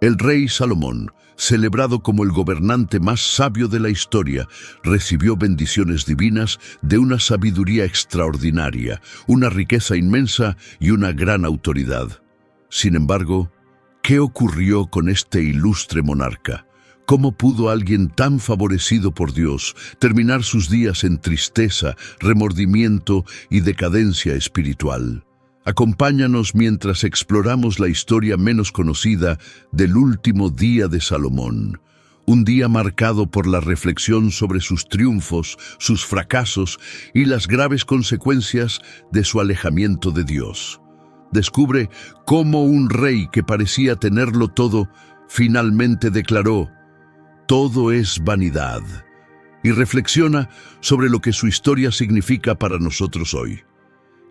El rey Salomón, celebrado como el gobernante más sabio de la historia, recibió bendiciones divinas de una sabiduría extraordinaria, una riqueza inmensa y una gran autoridad. Sin embargo, ¿qué ocurrió con este ilustre monarca? ¿Cómo pudo alguien tan favorecido por Dios terminar sus días en tristeza, remordimiento y decadencia espiritual? Acompáñanos mientras exploramos la historia menos conocida del último día de Salomón, un día marcado por la reflexión sobre sus triunfos, sus fracasos y las graves consecuencias de su alejamiento de Dios. Descubre cómo un rey que parecía tenerlo todo, finalmente declaró: "Todo es vanidad", y reflexiona sobre lo que su historia significa para nosotros hoy.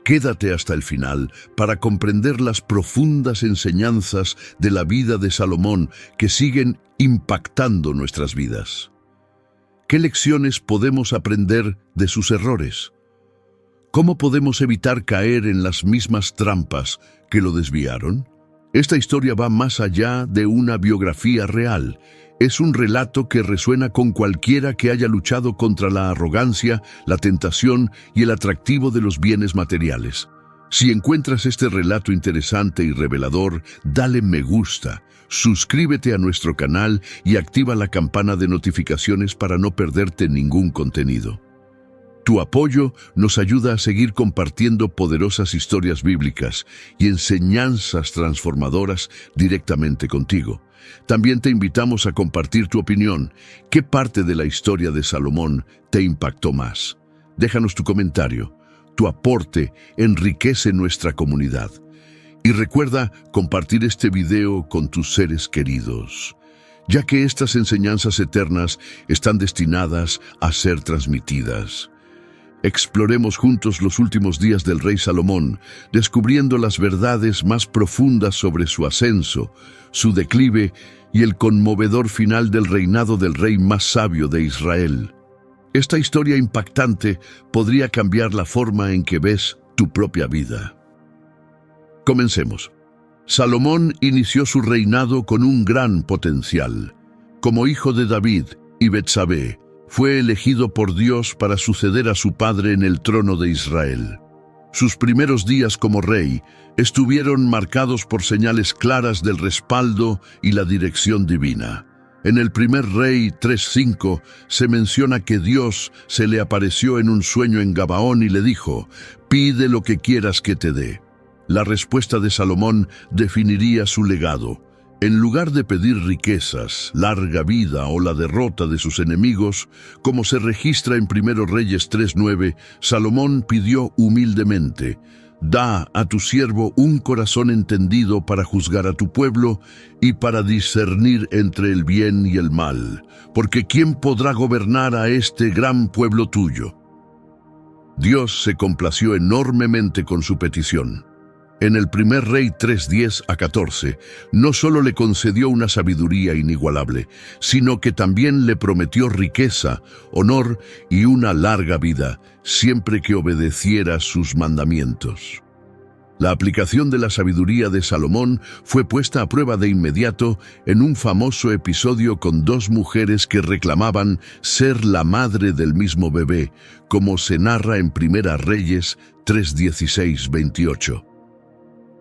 Quédate hasta el final para comprender las profundas enseñanzas de la vida de Salomón que siguen impactando nuestras vidas. ¿Qué lecciones podemos aprender de sus errores? ¿Cómo podemos evitar caer en las mismas trampas que lo desviaron? Esta historia va más allá de una biografía real. Es un relato que resuena con cualquiera que haya luchado contra la arrogancia, la tentación y el atractivo de los bienes materiales. Si encuentras este relato interesante y revelador, dale me gusta, suscríbete a nuestro canal y activa la campana de notificaciones para no perderte ningún contenido. Tu apoyo nos ayuda a seguir compartiendo poderosas historias bíblicas y enseñanzas transformadoras directamente contigo. También te invitamos a compartir tu opinión. ¿Qué parte de la historia de Salomón te impactó más? Déjanos tu comentario. Tu aporte enriquece nuestra comunidad. Y recuerda compartir este video con tus seres queridos, ya que estas enseñanzas eternas están destinadas a ser transmitidas. Exploremos juntos los últimos días del rey Salomón, descubriendo las verdades más profundas sobre su ascenso, su declive y el conmovedor final del reinado del rey más sabio de Israel. Esta historia impactante podría cambiar la forma en que ves tu propia vida. Comencemos. Salomón inició su reinado con un gran potencial. Como hijo de David y Betsabé, fue elegido por Dios para suceder a su padre en el trono de Israel. Sus primeros días como rey estuvieron marcados por señales claras del respaldo y la dirección divina. En el primer Rey 3:5 se menciona que Dios se le apareció en un sueño en Gabaón y le dijo: "Pide lo que quieras que te dé". La respuesta de Salomón definiría su legado. En lugar de pedir riquezas, larga vida o la derrota de sus enemigos, como se registra en 1 Reyes 3:9, Salomón pidió humildemente: "Da a tu siervo un corazón entendido para juzgar a tu pueblo y para discernir entre el bien y el mal, porque ¿quién podrá gobernar a este gran pueblo tuyo?". Dios se complació enormemente con su petición. En el 1 Rey 3:10-14, no solo le concedió una sabiduría inigualable, sino que también le prometió riqueza, honor y una larga vida, siempre que obedeciera sus mandamientos. La aplicación de la sabiduría de Salomón fue puesta a prueba de inmediato en un famoso episodio con dos mujeres que reclamaban ser la madre del mismo bebé, como se narra en 1 Reyes 3:16-28.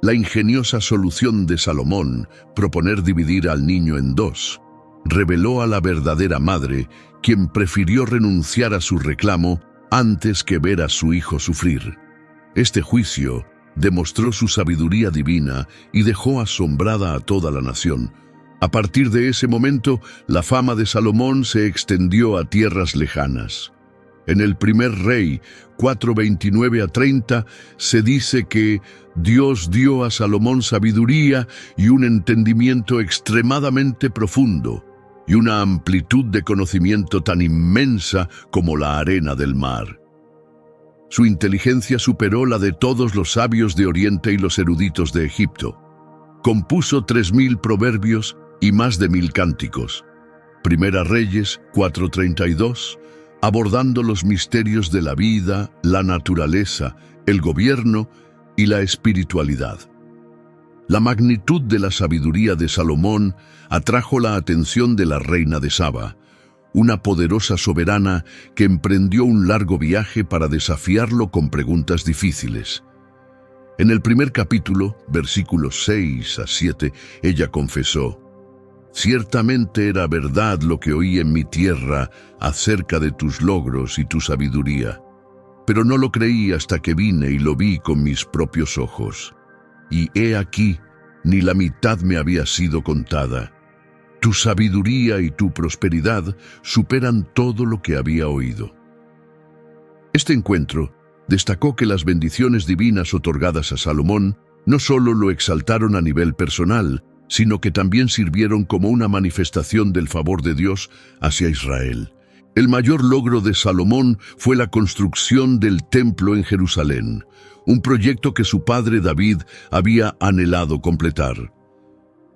La ingeniosa solución de Salomón, proponer dividir al niño en dos, reveló a la verdadera madre, quien prefirió renunciar a su reclamo antes que ver a su hijo sufrir. Este juicio demostró su sabiduría divina y dejó asombrada a toda la nación. A partir de ese momento, la fama de Salomón se extendió a tierras lejanas. En el 1 Rey 4:29-30 se dice que Dios dio a Salomón sabiduría y un entendimiento extremadamente profundo, y una amplitud de conocimiento tan inmensa como la arena del mar. Su inteligencia superó la de todos los sabios de Oriente y los eruditos de Egipto. Compuso 3000 proverbios y más de 1000 cánticos. 1 Reyes 4:32, abordando los misterios de la vida, la naturaleza, el gobierno y la espiritualidad. La magnitud de la sabiduría de Salomón atrajo la atención de la reina de Saba, una poderosa soberana que emprendió un largo viaje para desafiarlo con preguntas difíciles. En el primer capítulo, versículos 6 a 7, ella confesó: «Ciertamente era verdad lo que oí en mi tierra acerca de tus logros y tu sabiduría, pero no lo creí hasta que vine y lo vi con mis propios ojos. Y he aquí, ni la mitad me había sido contada. Tu sabiduría y tu prosperidad superan todo lo que había oído». Este encuentro destacó que las bendiciones divinas otorgadas a Salomón no solo lo exaltaron a nivel personal, sino que también sirvieron como una manifestación del favor de Dios hacia Israel. El mayor logro de Salomón fue la construcción del templo en Jerusalén, un proyecto que su padre David había anhelado completar.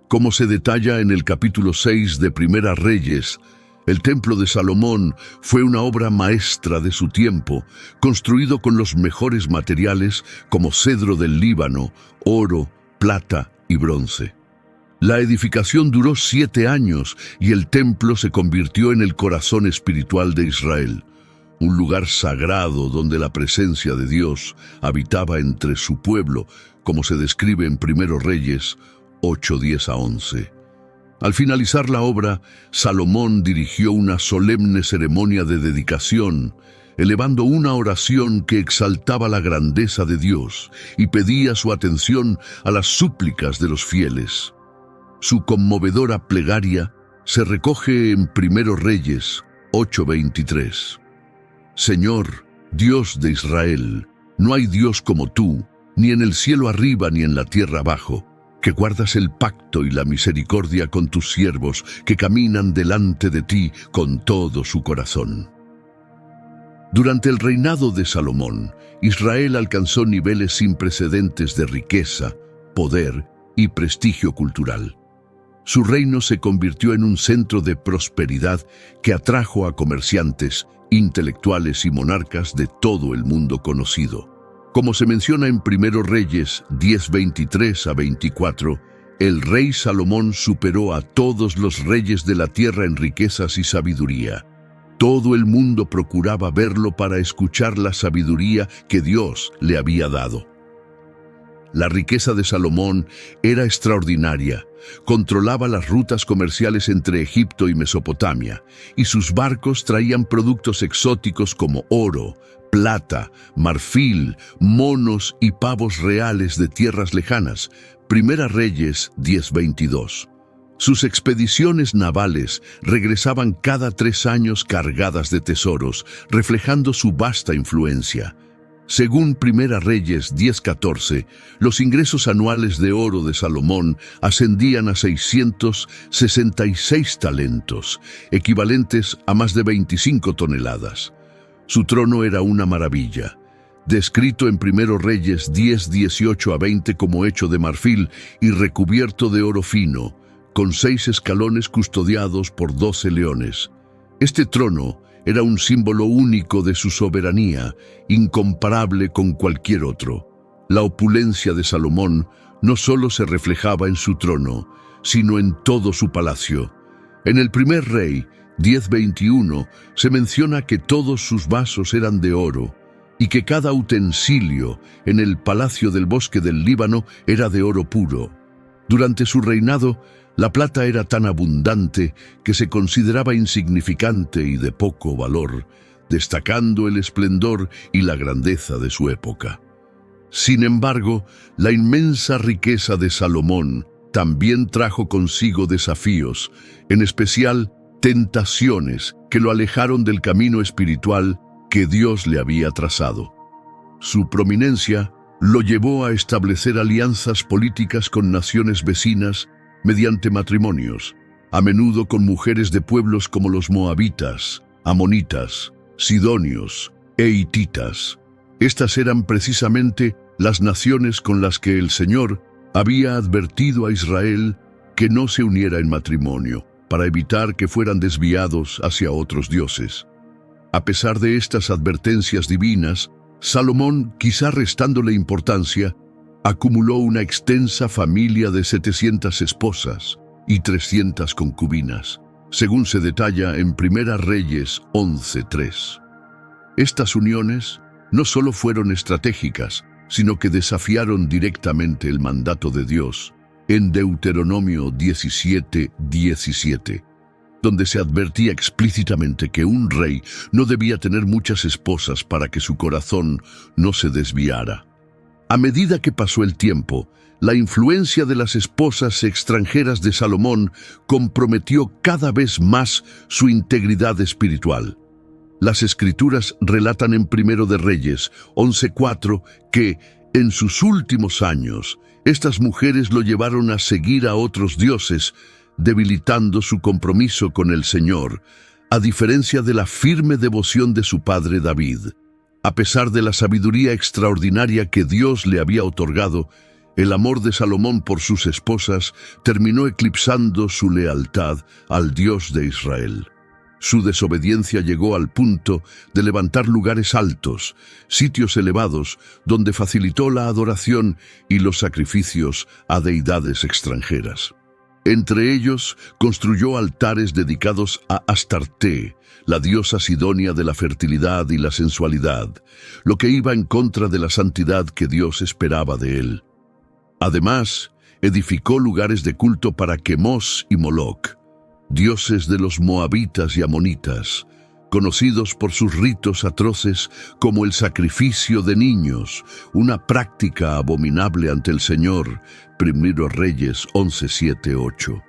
Como se detalla en el capítulo 6 de Primera Reyes, el templo de Salomón fue una obra maestra de su tiempo, construido con los mejores materiales como cedro del Líbano, oro, plata y bronce. La edificación duró 7 años y el templo se convirtió en el corazón espiritual de Israel, un lugar sagrado donde la presencia de Dios habitaba entre su pueblo, como se describe en Primero Reyes 8:10 a 11. Al finalizar la obra, Salomón dirigió una solemne ceremonia de dedicación, elevando una oración que exaltaba la grandeza de Dios y pedía su atención a las súplicas de los fieles. Su conmovedora plegaria se recoge en Primero Reyes 8:23. «Señor, Dios de Israel, no hay Dios como tú, ni en el cielo arriba ni en la tierra abajo, que guardas el pacto y la misericordia con tus siervos, que caminan delante de ti con todo su corazón». Durante el reinado de Salomón, Israel alcanzó niveles sin precedentes de riqueza, poder y prestigio cultural. Su reino se convirtió en un centro de prosperidad que atrajo a comerciantes, intelectuales y monarcas de todo el mundo conocido. Como se menciona en Primero Reyes 10:23 a 24, el rey Salomón superó a todos los reyes de la tierra en riquezas y sabiduría. Todo el mundo procuraba verlo para escuchar la sabiduría que Dios le había dado. La riqueza de Salomón era extraordinaria. Controlaba las rutas comerciales entre Egipto y Mesopotamia, y sus barcos traían productos exóticos como oro, plata, marfil, monos y pavos reales de tierras lejanas. Primera Reyes 10:22. Sus expediciones navales regresaban cada 3 años cargadas de tesoros, reflejando su vasta influencia. Según Primera Reyes 10:14, los ingresos anuales de oro de Salomón ascendían a 666 talentos, equivalentes a más de 25 toneladas. Su trono era una maravilla, descrito en Primero Reyes 10:18 a 20 como hecho de marfil y recubierto de oro fino, con 6 escalones custodiados por 12 leones. Este trono era un símbolo único de su soberanía, incomparable con cualquier otro. La opulencia de Salomón no solo se reflejaba en su trono, sino en todo su palacio. En el primer rey, 10:21, se menciona que todos sus vasos eran de oro, y que cada utensilio en el palacio del bosque del Líbano era de oro puro. Durante su reinado, la plata era tan abundante que se consideraba insignificante y de poco valor, destacando el esplendor y la grandeza de su época. Sin embargo, la inmensa riqueza de Salomón también trajo consigo desafíos, en especial tentaciones que lo alejaron del camino espiritual que Dios le había trazado. Su prominencia lo llevó a establecer alianzas políticas con naciones vecinas mediante matrimonios, a menudo con mujeres de pueblos como los moabitas, amonitas, sidonios e hititas. Estas eran precisamente las naciones con las que el Señor había advertido a Israel que no se uniera en matrimonio, para evitar que fueran desviados hacia otros dioses. A pesar de estas advertencias divinas, Salomón, quizá restándole importancia, acumuló una extensa familia de 700 esposas y 300 concubinas, según se detalla en Primera Reyes 11:3. Estas uniones no solo fueron estratégicas, sino que desafiaron directamente el mandato de Dios en Deuteronomio 17:17, donde se advertía explícitamente que un rey no debía tener muchas esposas para que su corazón no se desviara. A medida que pasó el tiempo, la influencia de las esposas extranjeras de Salomón comprometió cada vez más su integridad espiritual. Las Escrituras relatan en Primero de Reyes 11:4 que, en sus últimos años, estas mujeres lo llevaron a seguir a otros dioses, debilitando su compromiso con el Señor, a diferencia de la firme devoción de su padre David. A pesar de la sabiduría extraordinaria que Dios le había otorgado, el amor de Salomón por sus esposas terminó eclipsando su lealtad al Dios de Israel. Su desobediencia llegó al punto de levantar lugares altos, sitios elevados, donde facilitó la adoración y los sacrificios a deidades extranjeras. Entre ellos, construyó altares dedicados a Astarte, la diosa sidonia de la fertilidad y la sensualidad, lo que iba en contra de la santidad que Dios esperaba de él. Además, edificó lugares de culto para Quemos y Moloc, dioses de los moabitas y amonitas, conocidos por sus ritos atroces como el sacrificio de niños, una práctica abominable ante el Señor. Primero Reyes 11:7-8.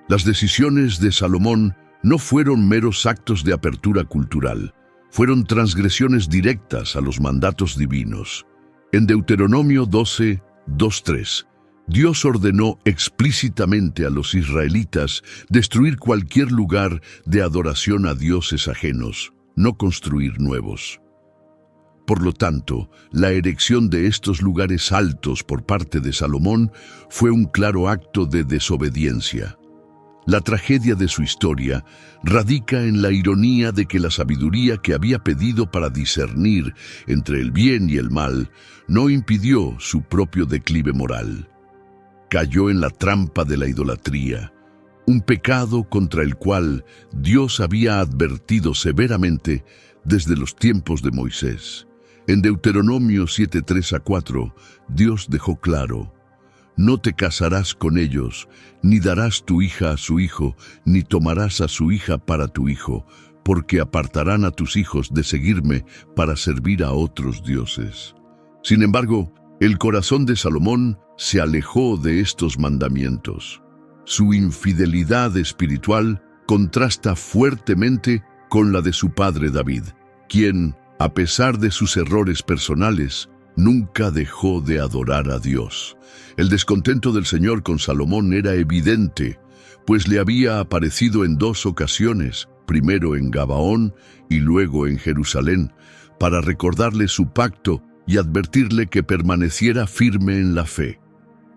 Las decisiones de Salomón no fueron meros actos de apertura cultural, fueron transgresiones directas a los mandatos divinos. En Deuteronomio 12:2-3, Dios ordenó explícitamente a los israelitas destruir cualquier lugar de adoración a dioses ajenos, no construir nuevos. Por lo tanto, la erección de estos lugares altos por parte de Salomón fue un claro acto de desobediencia. La tragedia de su historia radica en la ironía de que la sabiduría que había pedido para discernir entre el bien y el mal no impidió su propio declive moral. Cayó en la trampa de la idolatría, un pecado contra el cual Dios había advertido severamente desde los tiempos de Moisés. En Deuteronomio 7:3-4, Dios dejó claro: no te casarás con ellos, ni darás tu hija a su hijo, ni tomarás a su hija para tu hijo, porque apartarán a tus hijos de seguirme para servir a otros dioses. Sin embargo, el corazón de Salomón se alejó de estos mandamientos. Su infidelidad espiritual contrasta fuertemente con la de su padre David, quien, a pesar de sus errores personales, nunca dejó de adorar a Dios. El descontento del Señor con Salomón era evidente, pues le había aparecido en 2 ocasiones, primero en Gabaón y luego en Jerusalén, para recordarle su pacto y advertirle que permaneciera firme en la fe.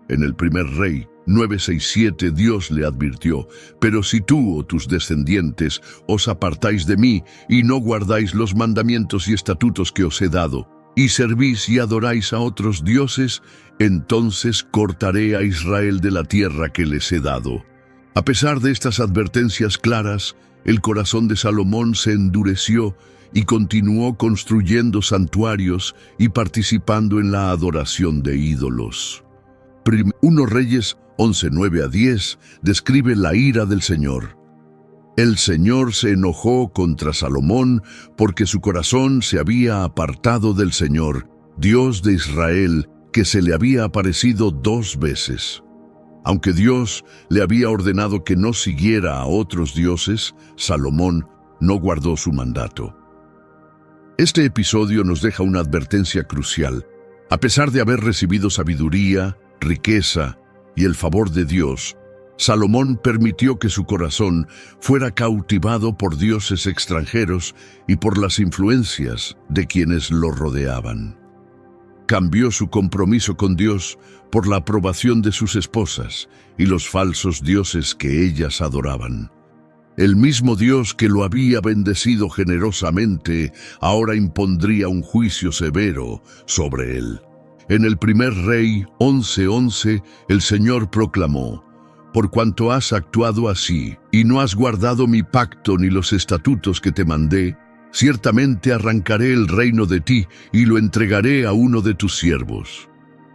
En el primer Rey 9:6-7 Dios le advirtió: pero si tú o tus descendientes os apartáis de mí y no guardáis los mandamientos y estatutos que os he dado, y servís y adoráis a otros dioses, entonces cortaré a Israel de la tierra que les he dado. A pesar de estas advertencias claras, el corazón de Salomón se endureció y continuó construyendo santuarios y participando en la adoración de ídolos. 1 Reyes 11:9-10 describe la ira del Señor. El Señor se enojó contra Salomón porque su corazón se había apartado del Señor, Dios de Israel, que se le había aparecido 2 veces. Aunque Dios le había ordenado que no siguiera a otros dioses, Salomón no guardó su mandato. Este episodio nos deja una advertencia crucial. A pesar de haber recibido sabiduría, riqueza y el favor de Dios, Salomón permitió que su corazón fuera cautivado por dioses extranjeros y por las influencias de quienes lo rodeaban. Cambió su compromiso con Dios por la aprobación de sus esposas y los falsos dioses que ellas adoraban. El mismo Dios que lo había bendecido generosamente ahora impondría un juicio severo sobre él. En el primer Rey 11:11, el Señor proclamó: «Por cuanto has actuado así, y no has guardado mi pacto ni los estatutos que te mandé, ciertamente arrancaré el reino de ti y lo entregaré a uno de tus siervos».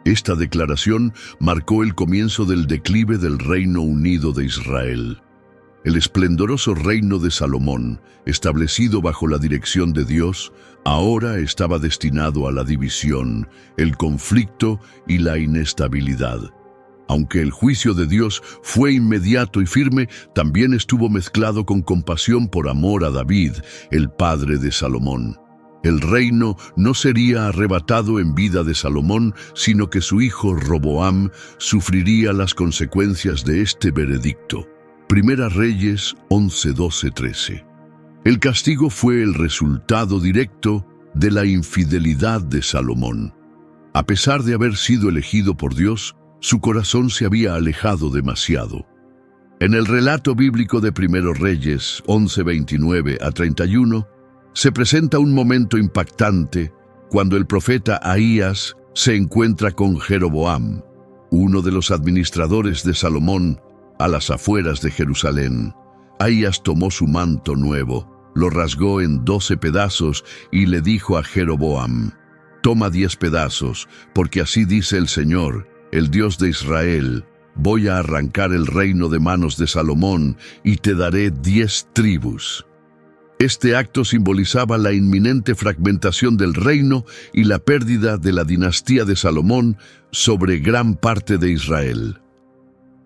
Esta declaración marcó el comienzo del declive del Reino Unido de Israel. El esplendoroso reino de Salomón, establecido bajo la dirección de Dios, ahora estaba destinado a la división, el conflicto y la inestabilidad. Aunque el juicio de Dios fue inmediato y firme, también estuvo mezclado con compasión por amor a David, el padre de Salomón. El reino no sería arrebatado en vida de Salomón, sino que su hijo Roboam sufriría las consecuencias de este veredicto. Primera Reyes 11:12-13. El castigo fue el resultado directo de la infidelidad de Salomón. A pesar de haber sido elegido por Dios, su corazón se había alejado demasiado. En el relato bíblico de Primero Reyes 11:29-31, se presenta un momento impactante cuando el profeta Ahías se encuentra con Jeroboam, uno de los administradores de Salomón, a las afueras de Jerusalén. Ahías tomó su manto nuevo, lo rasgó en 12 pedazos y le dijo a Jeroboam: «Toma 10 pedazos, porque así dice el Señor, el Dios de Israel: voy a arrancar el reino de manos de Salomón y te daré 10 tribus». Este acto simbolizaba la inminente fragmentación del reino y la pérdida de la dinastía de Salomón sobre gran parte de Israel.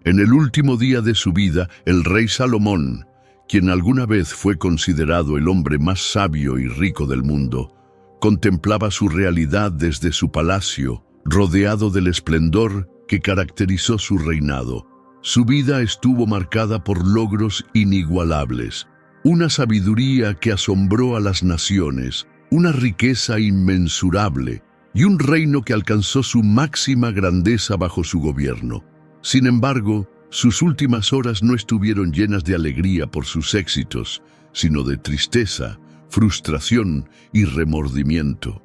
En el último día de su vida, el rey Salomón, quien alguna vez fue considerado el hombre más sabio y rico del mundo, contemplaba su realidad desde su palacio, rodeado del esplendor que caracterizó su reinado. Su vida estuvo marcada por logros inigualables, una sabiduría que asombró a las naciones, una riqueza inmensurable y un reino que alcanzó su máxima grandeza bajo su gobierno. Sin embargo, sus últimas horas no estuvieron llenas de alegría por sus éxitos, sino de tristeza, frustración y remordimiento.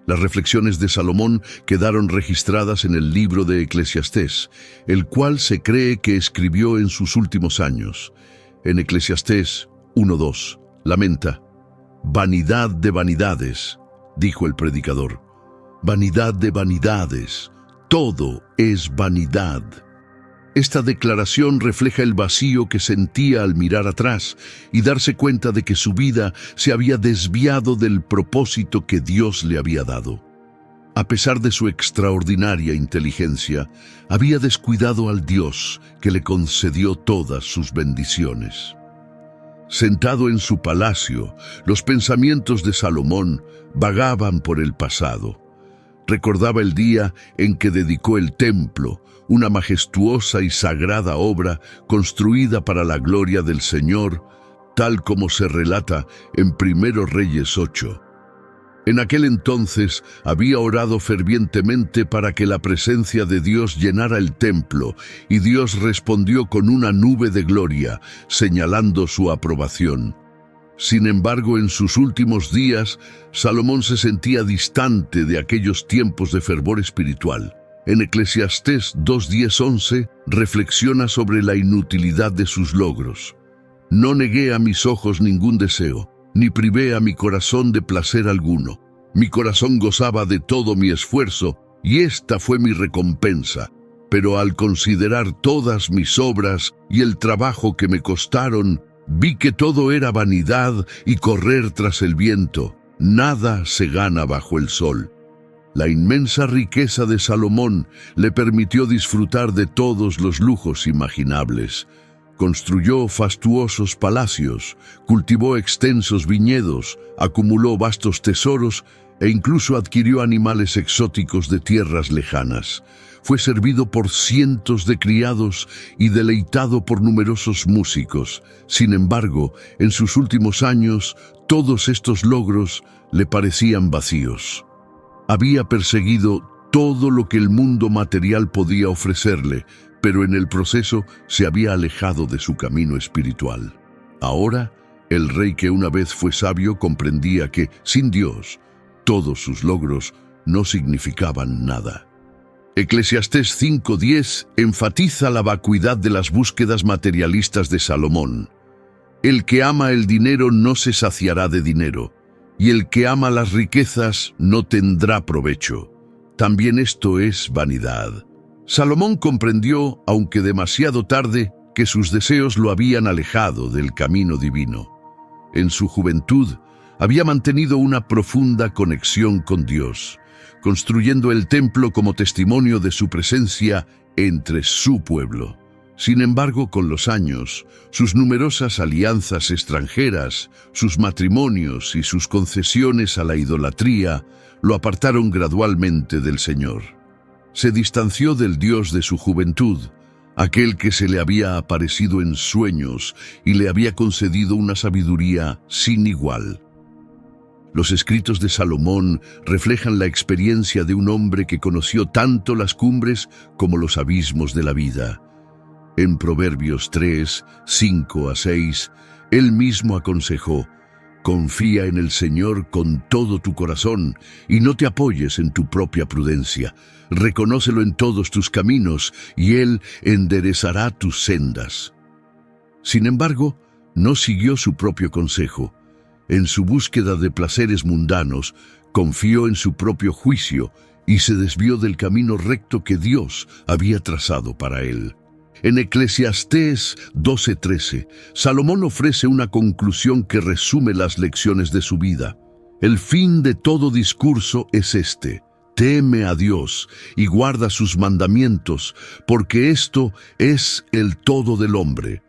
Las reflexiones de Salomón quedaron registradas en el libro de Eclesiastés, el cual se cree que escribió en sus últimos años. En Eclesiastés 1:2, lamenta: «Vanidad de vanidades», dijo el predicador. «Vanidad de vanidades, todo es vanidad». Esta declaración refleja el vacío que sentía al mirar atrás y darse cuenta de que su vida se había desviado del propósito que Dios le había dado. A pesar de su extraordinaria inteligencia, había descuidado al Dios que le concedió todas sus bendiciones. Sentado en su palacio, los pensamientos de Salomón vagaban por el pasado. Recordaba el día en que dedicó el templo, una majestuosa y sagrada obra construida para la gloria del Señor, tal como se relata en Primero Reyes 8. En aquel entonces había orado fervientemente para que la presencia de Dios llenara el templo, y Dios respondió con una nube de gloria, señalando su aprobación. Sin embargo, en sus últimos días, Salomón se sentía distante de aquellos tiempos de fervor espiritual. En Eclesiastés 2:10-11 reflexiona sobre la inutilidad de sus logros. «No negué a mis ojos ningún deseo, ni privé a mi corazón de placer alguno. Mi corazón gozaba de todo mi esfuerzo, y esta fue mi recompensa. Pero al considerar todas mis obras y el trabajo que me costaron, vi que todo era vanidad y correr tras el viento. Nada se gana bajo el sol». La inmensa riqueza de Salomón le permitió disfrutar de todos los lujos imaginables. Construyó fastuosos palacios, cultivó extensos viñedos, acumuló vastos tesoros e incluso adquirió animales exóticos de tierras lejanas. Fue servido por cientos de criados y deleitado por numerosos músicos. Sin embargo, en sus últimos años, todos estos logros le parecían vacíos. Había perseguido todo lo que el mundo material podía ofrecerle, pero en el proceso se había alejado de su camino espiritual. Ahora, el rey que una vez fue sabio comprendía que, sin Dios, todos sus logros no significaban nada. Eclesiastés 5:10 enfatiza la vacuidad de las búsquedas materialistas de Salomón. El que ama el dinero no se saciará de dinero, y el que ama las riquezas no tendrá provecho. También esto es vanidad. Salomón comprendió, aunque demasiado tarde, que sus deseos lo habían alejado del camino divino. En su juventud, había mantenido una profunda conexión con Dios, construyendo el templo como testimonio de su presencia entre su pueblo. Sin embargo, con los años, sus numerosas alianzas extranjeras, sus matrimonios y sus concesiones a la idolatría lo apartaron gradualmente del Señor. Se distanció del Dios de su juventud, aquel que se le había aparecido en sueños y le había concedido una sabiduría sin igual. Los escritos de Salomón reflejan la experiencia de un hombre que conoció tanto las cumbres como los abismos de la vida. En Proverbios 3, 5-6, él mismo aconsejó: confía en el Señor con todo tu corazón y no te apoyes en tu propia prudencia. Reconócelo en todos tus caminos y Él enderezará tus sendas. Sin embargo, no siguió su propio consejo. En su búsqueda de placeres mundanos, confió en su propio juicio y se desvió del camino recto que Dios había trazado para él. En Eclesiastés 12:13, Salomón ofrece una conclusión que resume las lecciones de su vida. El fin de todo discurso es este: teme a Dios y guarda sus mandamientos, porque esto es el todo del hombre.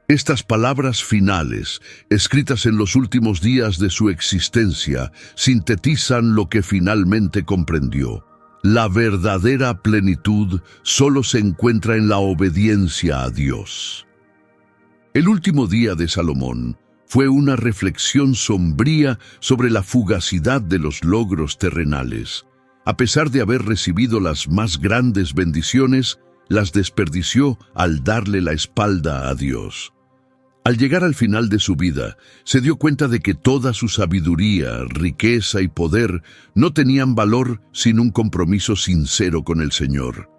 Estas palabras finales, escritas en los últimos días de su existencia, sintetizan lo que finalmente comprendió. La verdadera plenitud solo se encuentra en la obediencia a Dios. El último día de Salomón fue una reflexión sombría sobre la fugacidad de los logros terrenales. A pesar de haber recibido las más grandes bendiciones, las desperdició al darle la espalda a Dios. Al llegar al final de su vida, se dio cuenta de que toda su sabiduría, riqueza y poder no tenían valor sin un compromiso sincero con el Señor.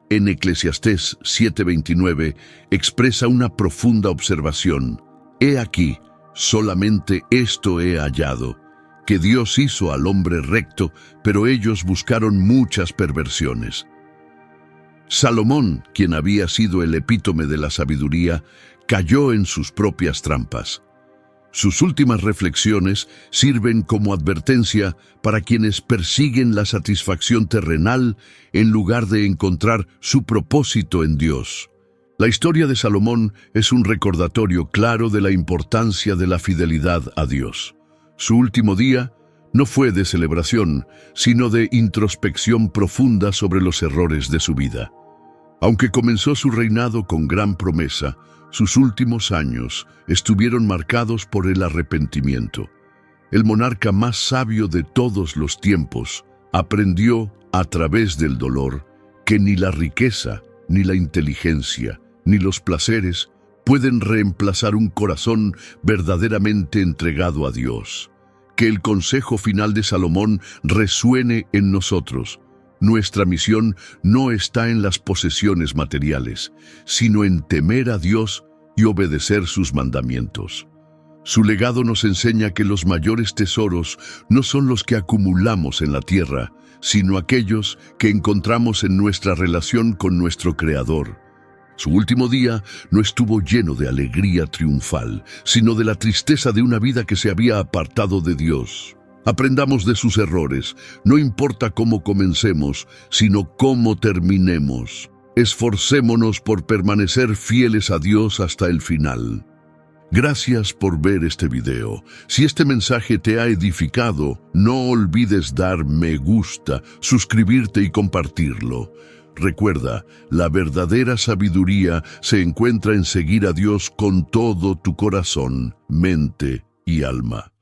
En Eclesiastés 7:29 expresa una profunda observación: he aquí, solamente esto he hallado, que Dios hizo al hombre recto, pero ellos buscaron muchas perversiones. Salomón, quien había sido el epítome de la sabiduría, cayó en sus propias trampas. Sus últimas reflexiones sirven como advertencia para quienes persiguen la satisfacción terrenal en lugar de encontrar su propósito en Dios. La historia de Salomón es un recordatorio claro de la importancia de la fidelidad a Dios. Su último día no fue de celebración, sino de introspección profunda sobre los errores de su vida. Aunque comenzó su reinado con gran promesa, sus últimos años estuvieron marcados por el arrepentimiento. El monarca más sabio de todos los tiempos aprendió, a través del dolor, que ni la riqueza, ni la inteligencia, ni los placeres pueden reemplazar un corazón verdaderamente entregado a Dios. Que el consejo final de Salomón resuene en nosotros. Nuestra misión no está en las posesiones materiales, sino en temer a Dios y obedecer sus mandamientos. Su legado nos enseña que los mayores tesoros no son los que acumulamos en la tierra, sino aquellos que encontramos en nuestra relación con nuestro Creador. Su último día no estuvo lleno de alegría triunfal, sino de la tristeza de una vida que se había apartado de Dios. Aprendamos de sus errores. No importa cómo comencemos, sino cómo terminemos. Esforcémonos por permanecer fieles a Dios hasta el final. Gracias por ver este video. Si este mensaje te ha edificado, no olvides dar me gusta, suscribirte y compartirlo. Recuerda, la verdadera sabiduría se encuentra en seguir a Dios con todo tu corazón, mente y alma.